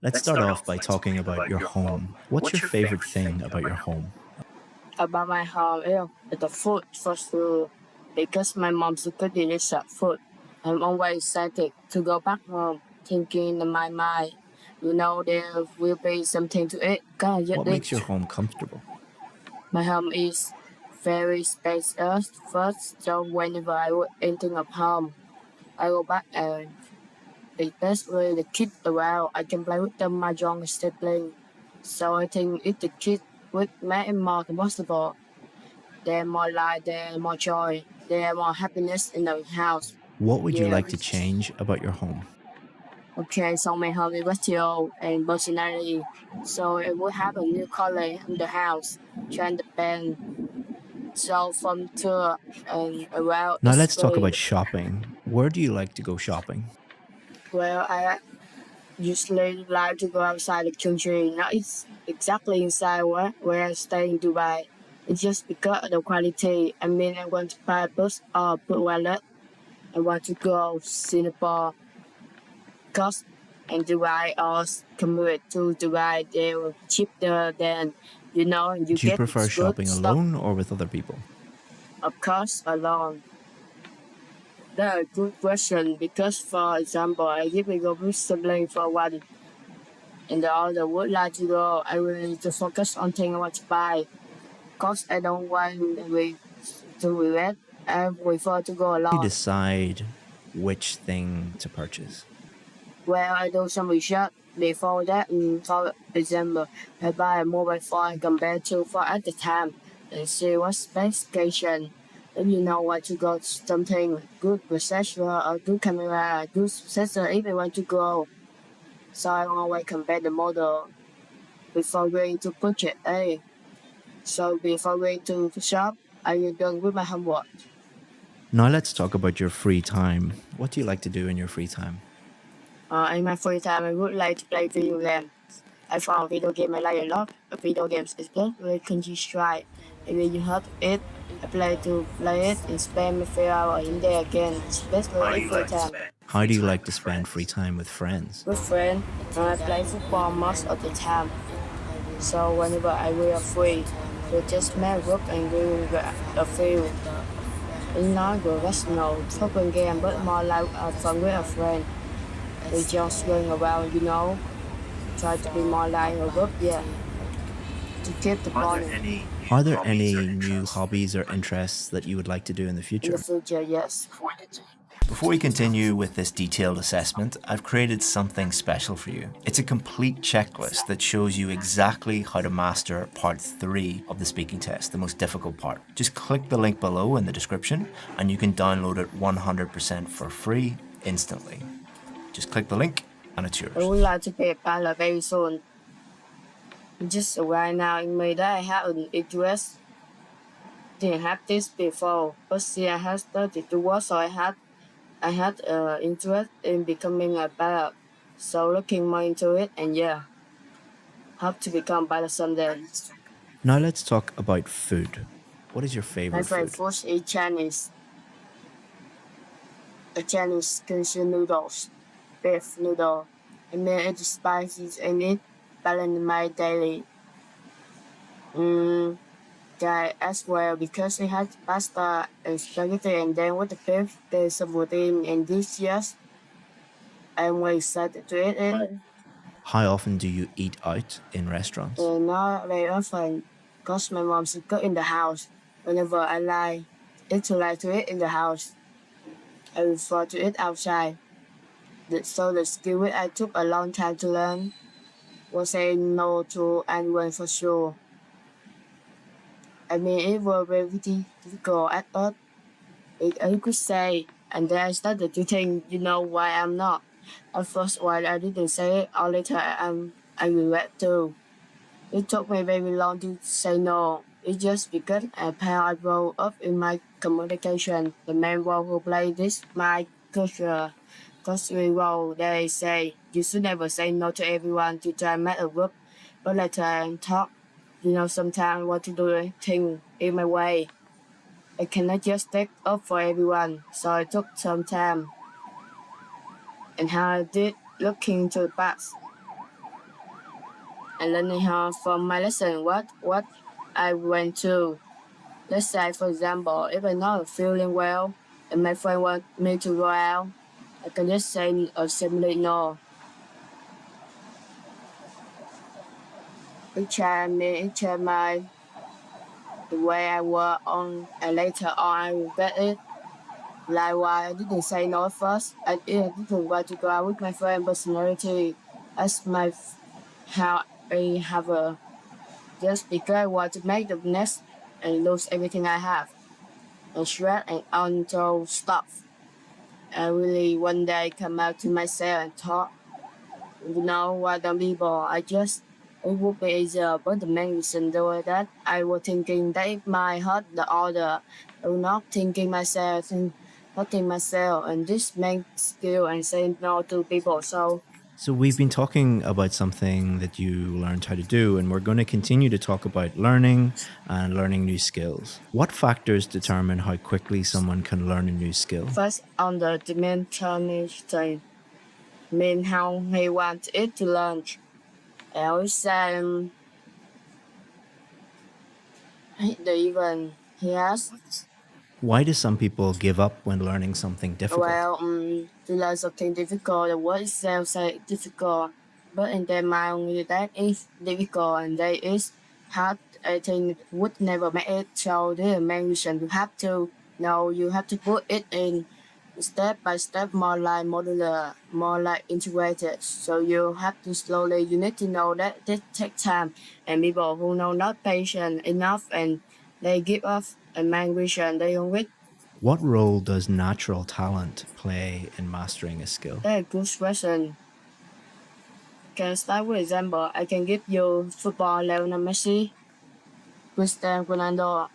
Let's start off by talking about your home. What's your favorite thing about your home? About my home, the food for sure. Because my mom's good delicious food. I'm always excited to go back home, thinking in my mind, there will be something to eat. Gotta get What makes your it. home comfortable? My home is very spacious first, so whenever I would enter a home, I go back and especially the kids around, I can play with them, my young sibling. So I think if the kids with me more possible, they're more light, they're more joy, they're more happiness in the house. What would you Yeah. like to change about your home? Okay, so my home is virtual and personality. So it will have a new color in the house, trying the band. So from tour and around Now let's talk display. about shopping. Where do you like to go shopping? Well, I usually like to go outside the country, not exactly inside where I stay in Dubai. It's just because of the quality. I mean, I want to buy a bus or put wallet. I want to go Singapore, because in Dubai or commute to Dubai, they will cheaper than, you Do you get prefer good shopping stuff, alone or with other people? of course, alone. That's a good question because, for example, I give a go with sibling for one and the other would like to go. I really need to focus on things I want to buy. Because I don't want to regret. I prefer to go You alone. decide which thing to purchase. Well, I do some research before that. For example, I buy a mobile phone compared to for at the time and see what specification. If you know what to go something good processor, a good camera, a good processor, if you want to go. So I always compare the model before going to purchase. So before going to the shop, I will done with my homework. Now let's talk about your free time. What do you like to do in your free time? In my free time, I would like to play video games. I found video game I like a lot. Video games is good, very Counter Strike. And when you have it, I play to play it and spend a few hours in there again, especially in free time. How do you like to spend free time with friends? With friends, I play football most of the time. So whenever I will free, we just make group and we will get a few. It's not professional talking game, but more like fun with a friend. We just going around, try to be more like a group, yeah, to keep the bonding. Are there any new hobbies or interests that you would like to do in the In the future? future, yes. Before we continue with this detailed assessment, I've created something special for you. It's a complete checklist that shows you exactly how to master part 3 of the speaking test, the most difficult part. Just click the link below in the description and you can download it 100% for free instantly. Just click the link and it's I yours. would like to be a pilot very soon. Just right now in May that I have an interest. Didn't have this before, but see I have started to work, so I had interest in becoming a pilot. So looking more into it, and yeah, hope to become pilot someday. Now let's talk about food. What is your My favorite favorite food? food is Chinese. The Chinese consume noodles, beef noodle. I mean it's spicy and it balance my daily. Guy as well because it has pasta and spaghetti and then with the beef there's some protein and this yes I'm very excited to eat it How often do you eat out in restaurants? and not very often because my mom's cook in the house. Whenever I like to eat in the house, I prefer to eat outside. So the skill which I took a long time to learn was saying no to anyone for sure. I mean it was very difficult at first. I could say, and then I started to think, why I'm not. At first, while I didn't say it, or later I regret too. It took me very long to say no. It's just because I grew up in my communication. The main role who play this my culture role. They say you should never say no to everyone to try and make it work. But later I talk, sometimes I want to do things in my way. I cannot just take up for everyone, so it took some time. And how I did looking to the past. and learning how from my lesson what I went through. Let's say, for example, if I'm not feeling well and my friend want me to go out, I can just say or simply no. It changed my the way I work on, and later on I regret it. Like why I didn't say no at first. I didn't want to go out with my friend personality as how I have a just because I want to make the next and lose everything I have and stress and untold stuff. I really one day come out to myself and thought, what the people I just it would be easier, but the main reason though that I was thinking that if my heart the order, I was not thinking myself and hurting myself, and this makes skill and saying no to people. So So, we've been talking about something that you learned how to do, and we're going to continue to talk about learning and learning new skills. What factors determine how quickly someone can learn a new skill? first on the determination, mean how he wants it to learn. I always say the even he has Why do some people give up when learning something difficult? well, to learn something difficult, the word itself say difficult, but in their mind only that is difficult and that is hard. I think would never make it. So the main reason you have to know you have to put it in step by step, more like modular, more like integrated. So you have to slowly. You need to know that it takes time, and people who know not patient enough and they give up. And main reason they don't read. What role does natural talent play in mastering a skill? That's a good question. Can start with example. I can give you football Lionel Messi, Cristiano Ronaldo.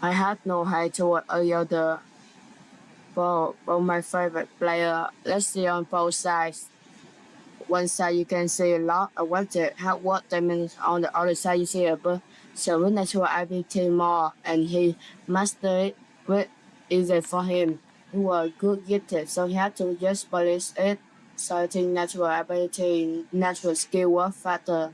I had no height toward any other but my favorite player. Let's see on both sides. One side you can see a lot of what that means on the other side you see a bit. So with natural ability more and he mastered it with easy for him. He was good gifted, so he had to just polish it. So I think natural ability, natural skill work faster.